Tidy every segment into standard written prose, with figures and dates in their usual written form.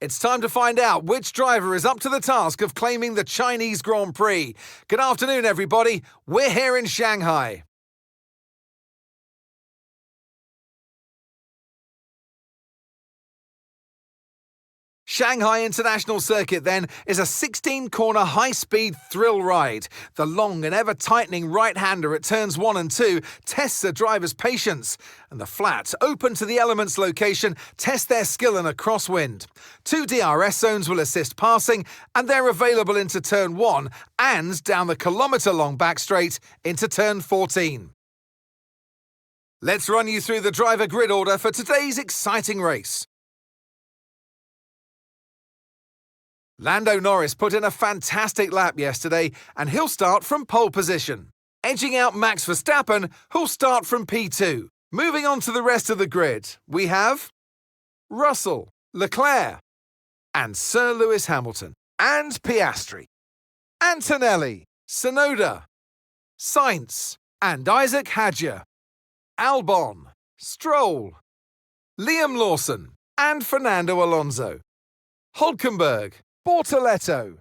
It's time to find out which driver is up to the task of claiming the Chinese Grand Prix. Good afternoon, everybody. We're here in Shanghai. Shanghai International Circuit, then, is a 16-corner high-speed thrill ride. The long and ever-tightening right-hander at turns 1 and 2 tests a driver's patience, and the flat, open to the elements location, test their skill in a crosswind. 2 DRS zones will assist passing, and they're available into turn 1 and down the kilometre-long back straight into turn 14. Let's run you through the driver grid order for today's exciting race. Lando Norris put in a fantastic lap yesterday, and he'll start from pole position. Edging out Max Verstappen, who'll start from P2. Moving on to the rest of the grid, we have Russell, Leclerc, and Sir Lewis Hamilton, and Piastri, Antonelli, Tsunoda, Sainz, and Isaac Hadjar, Albon, Stroll, Liam Lawson, and Fernando Alonso, Hülkenberg, Bortoletto,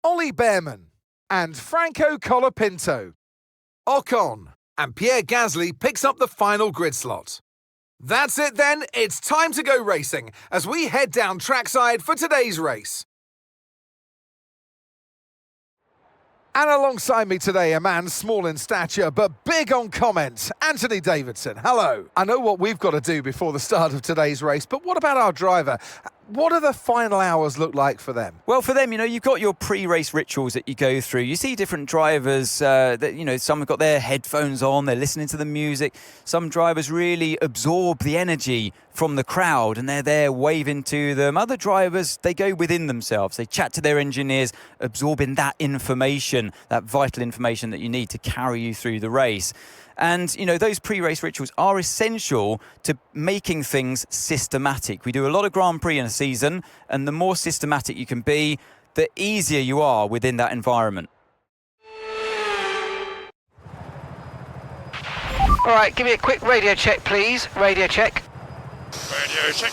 Ollie Behrman, and Franco Colapinto. Ocon and Pierre Gasly picks up the final grid slot. That's it then, it's time to go racing as we head down trackside for today's race. And alongside me today, a man small in stature but big on comment, Anthony Davidson. Hello. I know what we've got to do before the start of today's race, but what about our driver? What do the final hours look like for them? Well, for them, you've got your pre-race rituals that you go through. You see different drivers that, some have got their headphones on, they're listening to the music. Some drivers really absorb the energy from the crowd and they're there waving to them. Other drivers, they go within themselves. They chat to their engineers, absorbing that information, that vital information that you need to carry you through the race. And, those pre-race rituals are essential to making things systematic. We do a lot of Grand Prix in a season, and the more systematic you can be, the easier you are within that environment. All right, give me a quick radio check, please. Radio check. Radio check.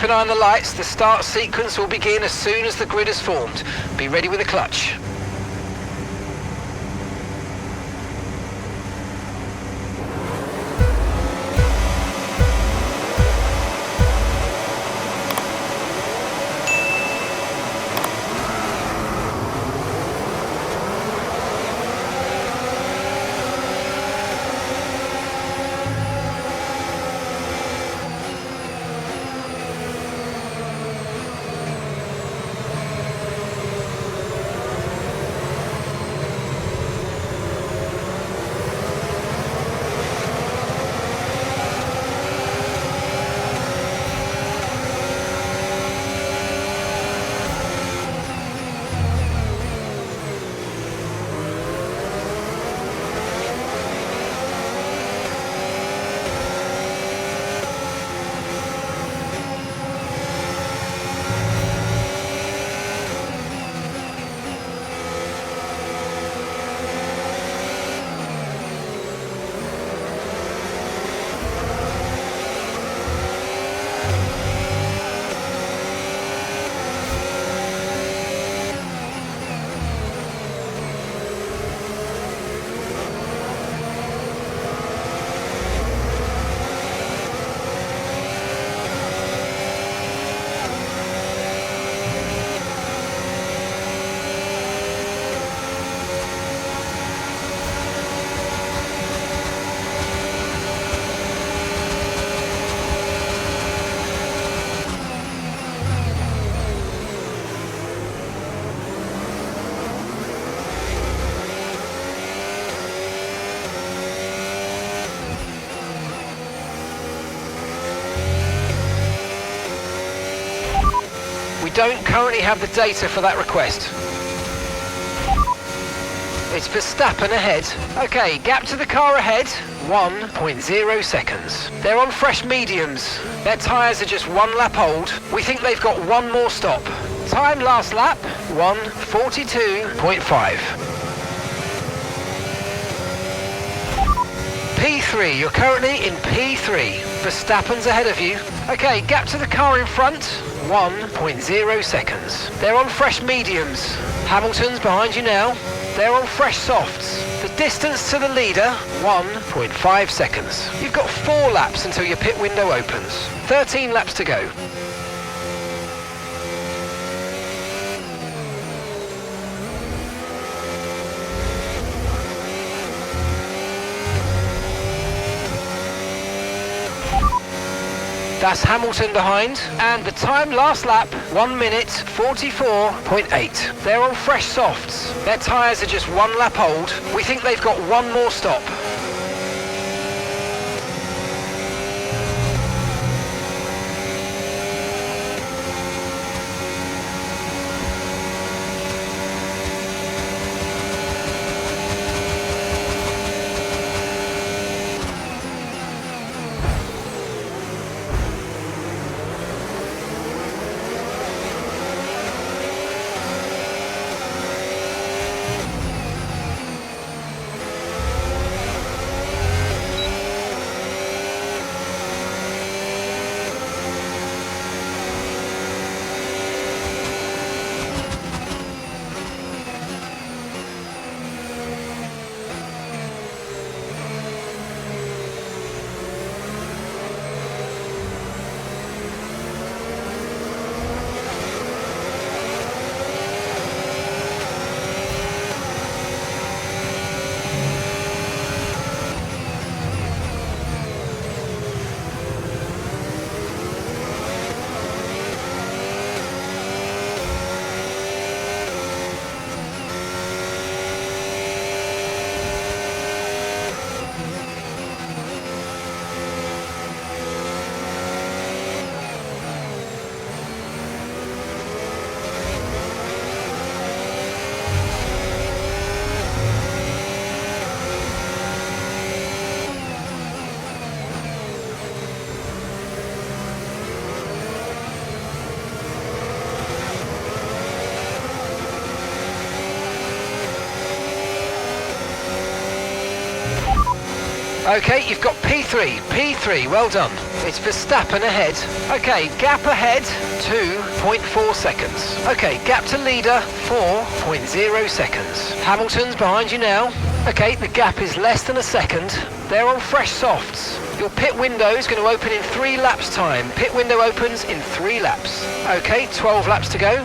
Keep an eye on the lights. The start sequence will begin as soon as the grid is formed. Be ready with the clutch. We don't currently have the data for that request. It's Verstappen ahead. Okay, gap to the car ahead, 1.0 seconds. They're on fresh mediums. Their tyres are just one lap old. We think they've got one more stop. Time last lap, 1:42.5. P3, you're currently in P3. Verstappen's ahead of you. Okay, gap to the car in front, 1.0 seconds. They're on fresh mediums. Hamilton's behind you now. They're on fresh softs. The distance to the leader, 1.5 seconds. You've got 4 laps until your pit window opens. 13 laps to go. That's Hamilton behind, and the time last lap, 1:44.8. They're on fresh softs. Their tyres are just one lap old. We think they've got one more stop. Okay, you've got P3. P3, well done. It's Verstappen ahead. Okay, gap ahead, 2.4 seconds. Okay, gap to leader, 4.0 seconds. Hamilton's behind you now. Okay, the gap is less than a second. They're on fresh softs. Your pit window is going to open in 3 laps time. Pit window opens in 3 laps. Okay, 12 laps to go.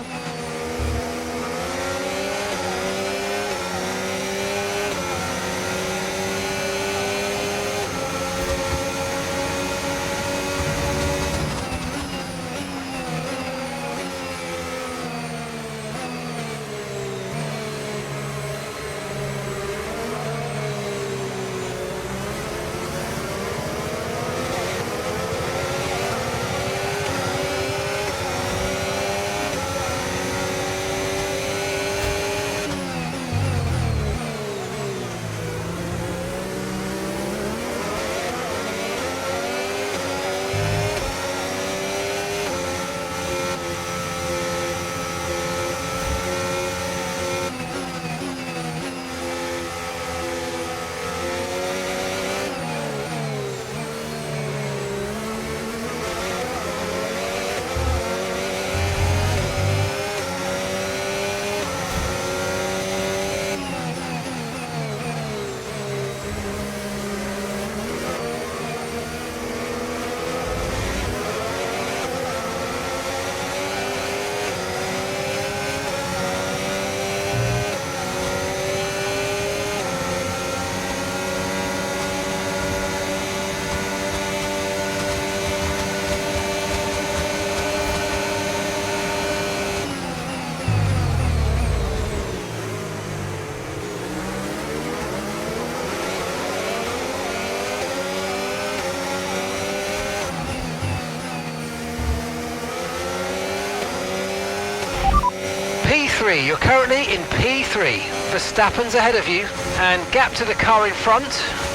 P3, you're currently in P3. Verstappen's ahead of you, and gap to the car in front,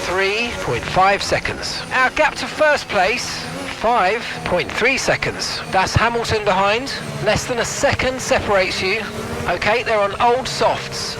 3.5 seconds. Our gap to first place, 5.3 seconds. That's Hamilton behind. Less than a second separates you. Okay, they're on old softs.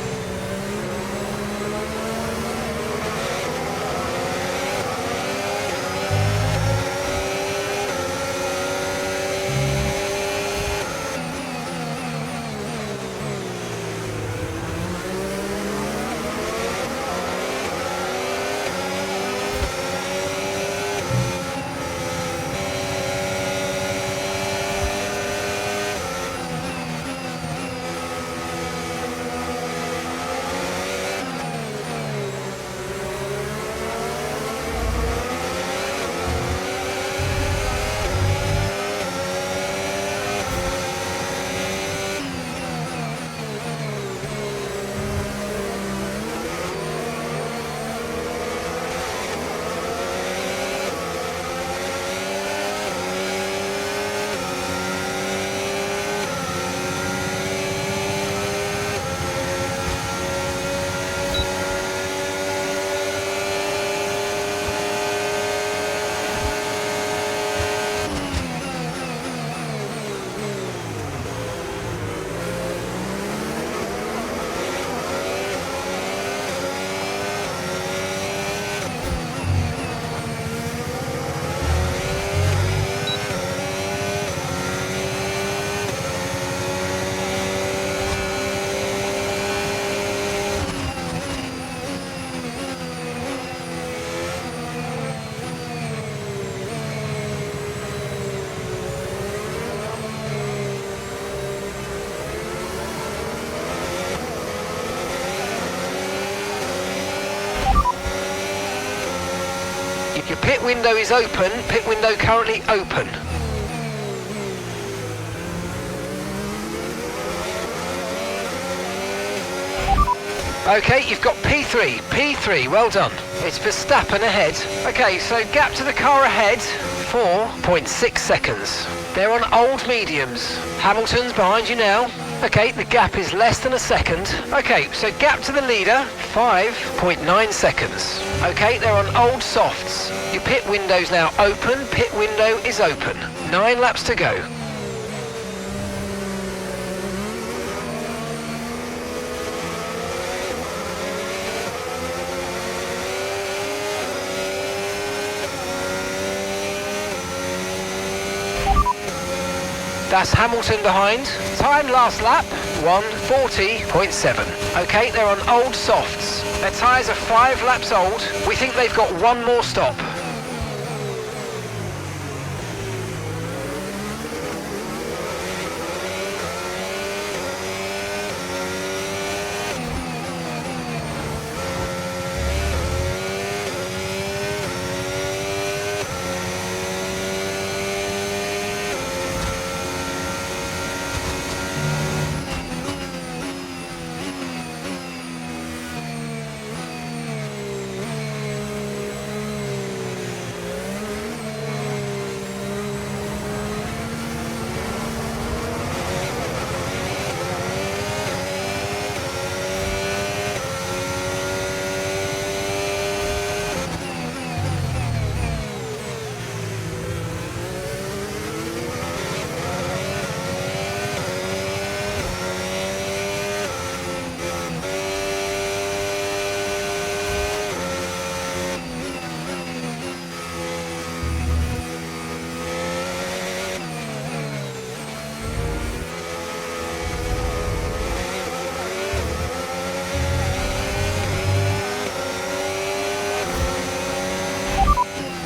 Your pit window is open, pit window currently open. Okay, you've got P3, P3, well done. It's Verstappen ahead. Okay, so gap to the car ahead, 4.6 seconds. They're on old mediums. Hamilton's behind you now. Okay, the gap is less than a second. Okay, so gap to the leader, 5.9 seconds. Okay, they're on old softs. Your pit window's now open, pit window is open. 9 laps to go. That's Hamilton behind. Time last lap, 1:40.7. Okay, they're on old softs. Their tyres are 5 laps old. We think they've got one more stop.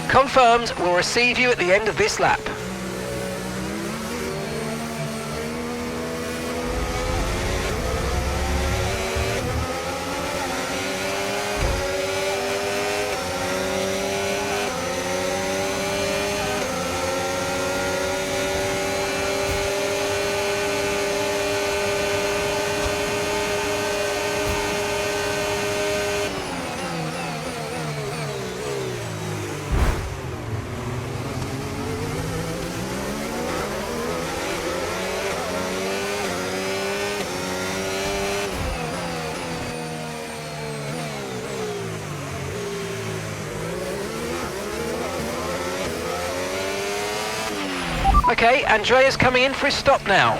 Confirmed, we'll receive you at the end of this lap. Okay, Andrea's coming in for his stop now.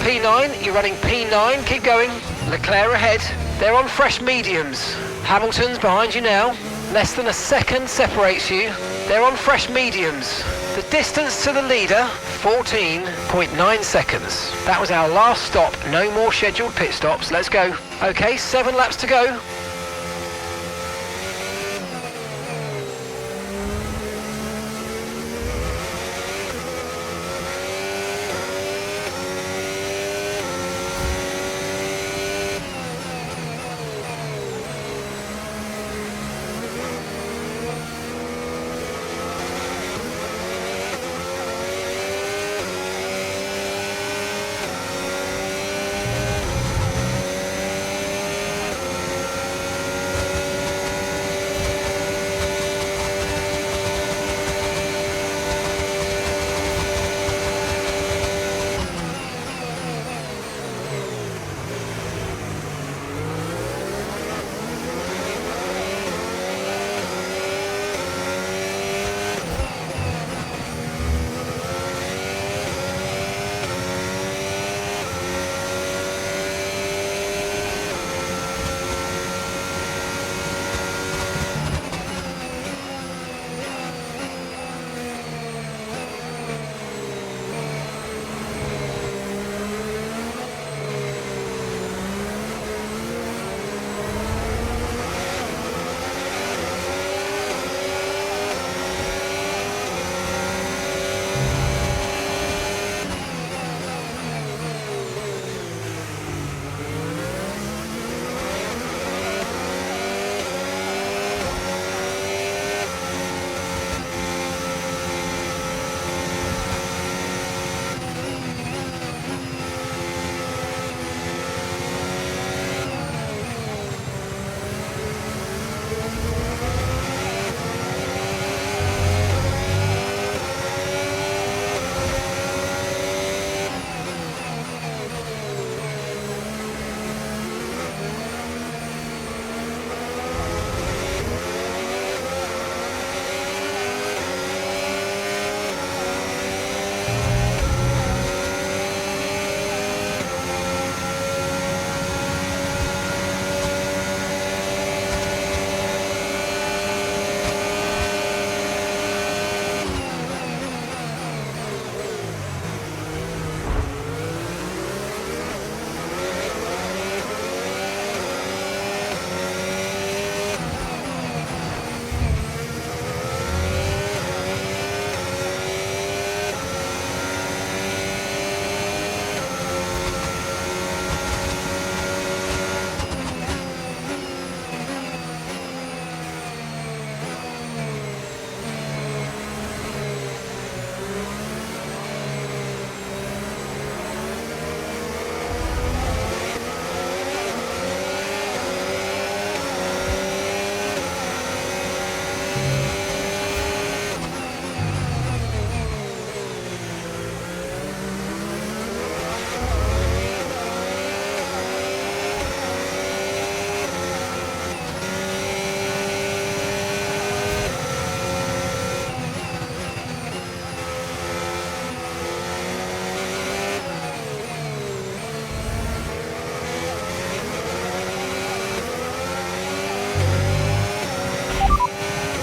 P9, you're running P9, keep going. Leclerc ahead. They're on fresh mediums. Hamilton's behind you now. Less than a second separates you. They're on fresh mediums. The distance to the leader, 14.9 seconds. That was our last stop. No more scheduled pit stops. Let's go. Okay, 7 laps to go.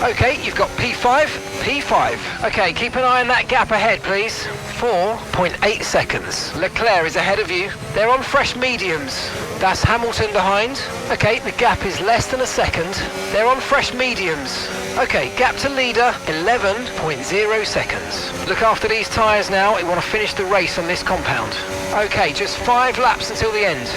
Okay, you've got P5, P5. Okay, keep an eye on that gap ahead, please. 4.8 seconds. Leclerc is ahead of you. They're on fresh mediums. That's Hamilton behind. Okay, the gap is less than a second. They're on fresh mediums. Okay, gap to leader, 11.0 seconds. Look after these tyres now. We want to finish the race on this compound. Okay, just 5 laps until the end.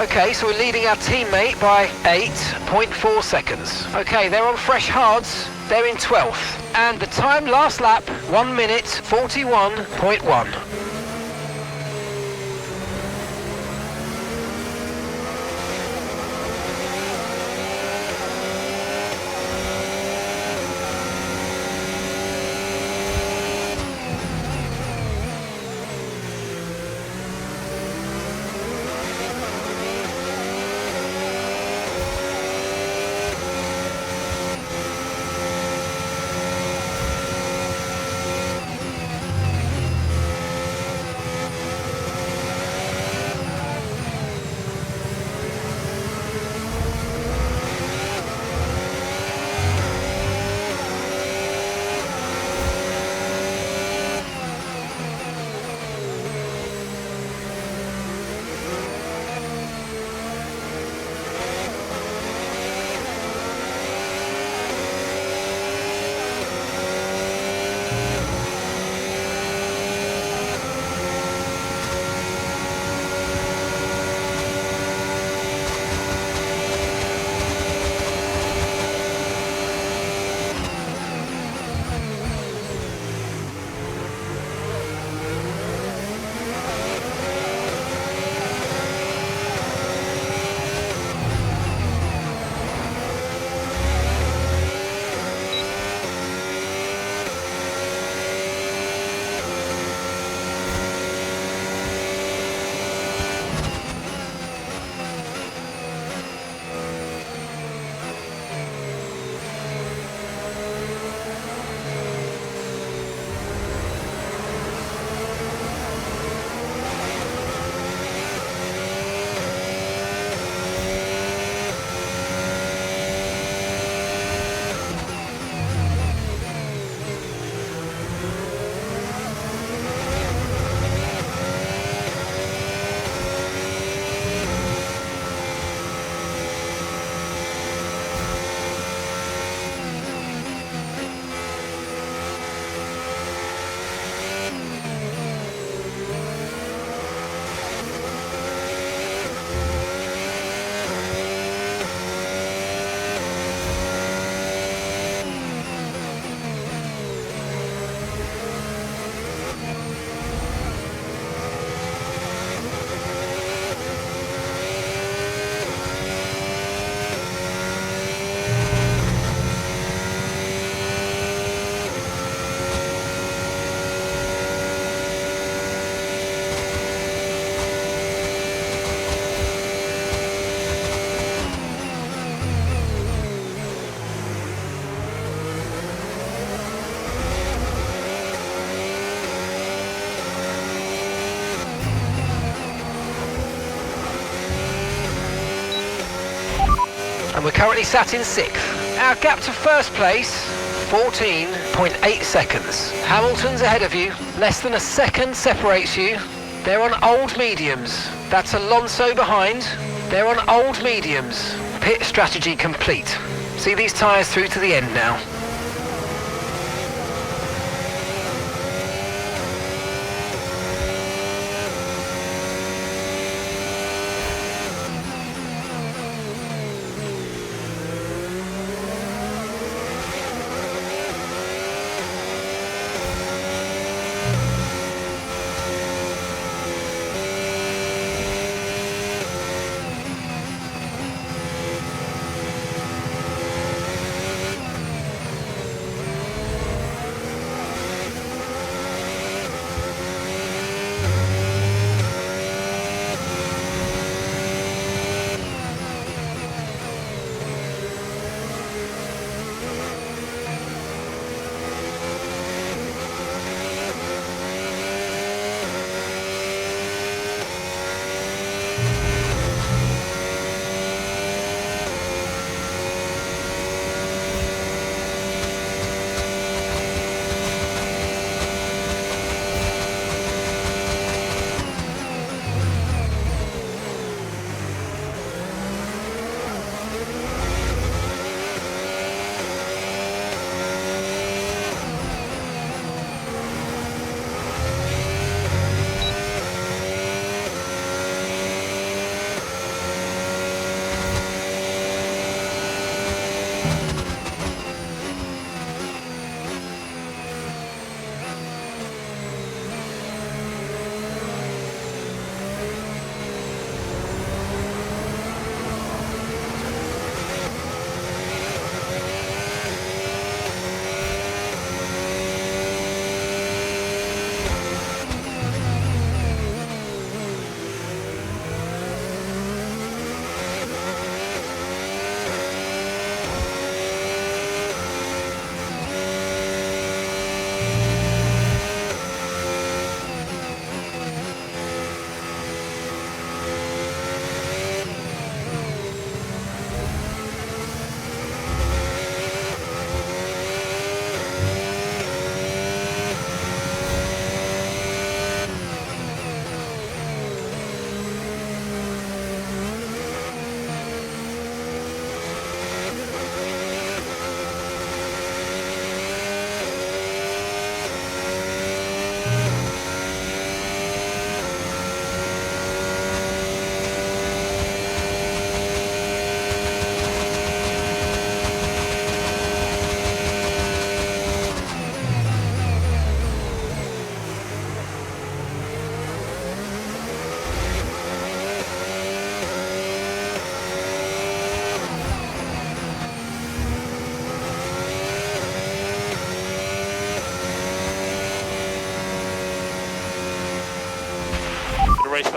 Okay, so we're leading our teammate by 8.4 seconds. Okay, they're on fresh hards. They're in 12th. And the time last lap, 1 minute 41.1. And we're currently sat in 6th. Our gap to first place, 14.8 seconds. Hamilton's ahead of you. Less than a second separates you. They're on old mediums. That's Alonso behind. They're on old mediums. Pit strategy complete. See these tyres through to the end now.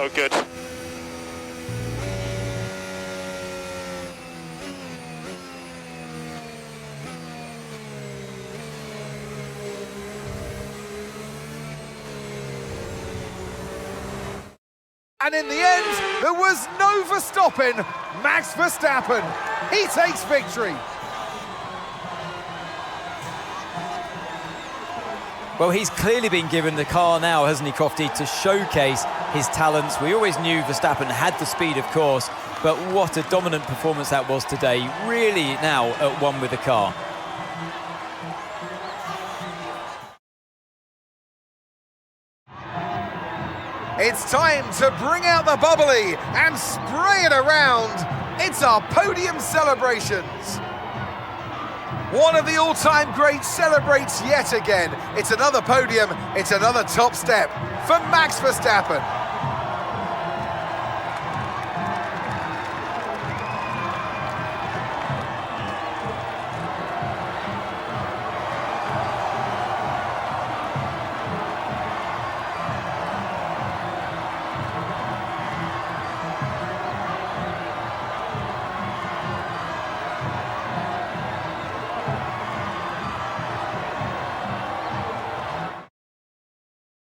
Oh, good. And in the end, there was no Verstappen. Max Verstappen, he takes victory. Well, he's clearly been given the car now, hasn't he, Crofty, to showcase his talents. We always knew Verstappen had the speed, of course, but what a dominant performance that was today. Really now at one with the car. It's time to bring out the bubbly and spray it around. It's our podium celebrations. One of the all-time greats celebrates yet again. It's another podium, it's another top step for Max Verstappen.